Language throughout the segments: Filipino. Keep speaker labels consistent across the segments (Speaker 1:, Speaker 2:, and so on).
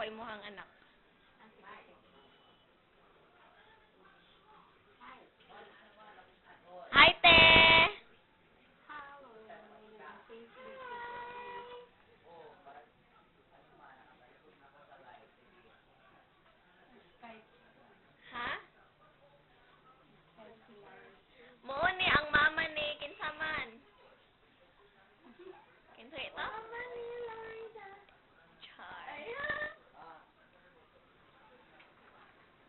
Speaker 1: ako imuhang anak. Hi, te! Ha? Muuni ang mama ni Kinsaman. Kinsa ito? Mama ni Lorda. Char.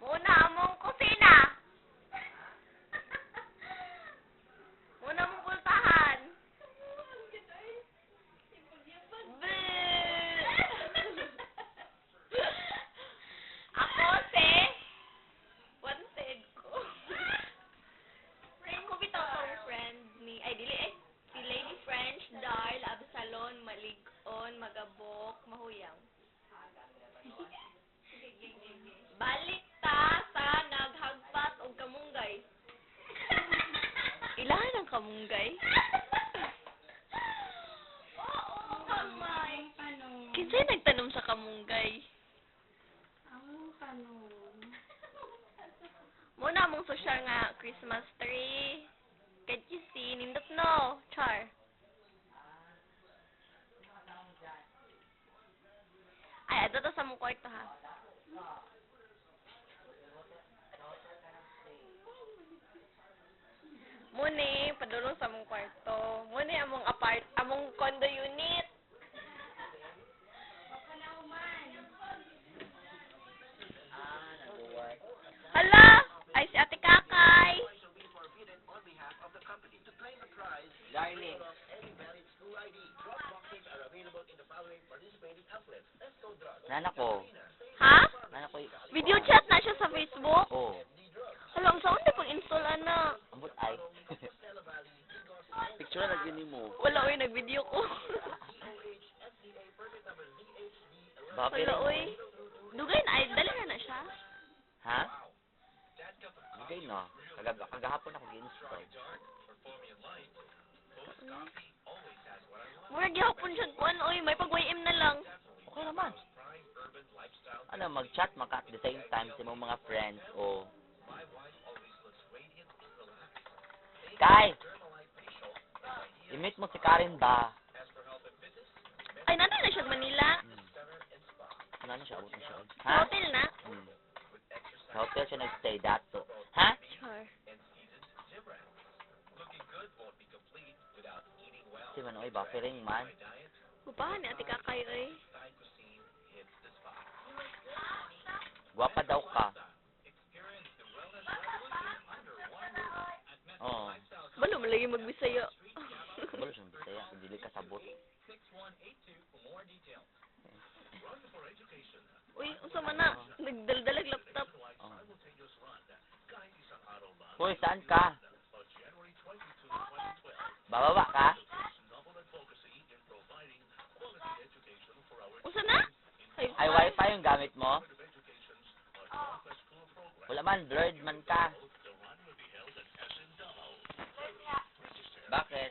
Speaker 1: Muna among kusina. Muna mong pultahan. Ako si wanted ko. Friend ko bitaw tong friend ni ay dili si Lady French Darl Absalon Maligon Magabok Mahuyang. Balik ta sa naghagpat og kamunggay. Ilahan ang kamunggay? Oo, kamay. Kinsay nagtanom sa kamunggay?
Speaker 2: Ang tanong.
Speaker 1: Muna mong social nga Christmas tree. Can't you see? Nindot no. Char. Ay, ato to sa mong kwarto ha. Muni, padulong sa mong kwarto. Muni among among condo unit. Hala! Ay, si Ate Kakay!
Speaker 3: Darling. Nana ko.
Speaker 1: Ha?
Speaker 3: Nana ko.
Speaker 1: Video chat na siya sa Facebook?
Speaker 3: Oh.
Speaker 1: Hala, ang saan na pag-install na?
Speaker 3: Ambot ay. Picture na gini mo.
Speaker 1: Wala, uy, nag-video ko.
Speaker 3: Bakit?
Speaker 1: Wala, uy. Dugay na, ay, dali na siya.
Speaker 3: Ha? Okay na. Kagahapon ako gi-install.
Speaker 1: Mura gihapon siya kuan, uy, may pag-YM na lang.
Speaker 3: Okay naman. Ano, mag-chat maka at the same time sa mong mga friends o... Kai! I-meet mo si Karen ba?
Speaker 1: Ay, nanay na siya Manila.
Speaker 3: Ano na siya? Abot na siya.
Speaker 1: Sa
Speaker 3: Ha?
Speaker 1: hotel na.
Speaker 3: Sa hotel siya nag-stay dato. Ha?
Speaker 1: Sure.
Speaker 3: Si Manoy ba? Piring man.
Speaker 1: Upahan ni Ate Kakay, uy.
Speaker 3: Guwapa daw ka. Oo.
Speaker 1: Balo mo lagi magbisaya.
Speaker 3: Kabalo siya bisaya. Dili ka sabot.
Speaker 1: Uy, unsa man na? Nagdaldalag laptop.
Speaker 3: Oh. Hoy, saan ka? Bababa ka?
Speaker 1: Unsa na?
Speaker 3: Ay, wifi yung gamit mo? Wala man, blurred man ka. Bakit?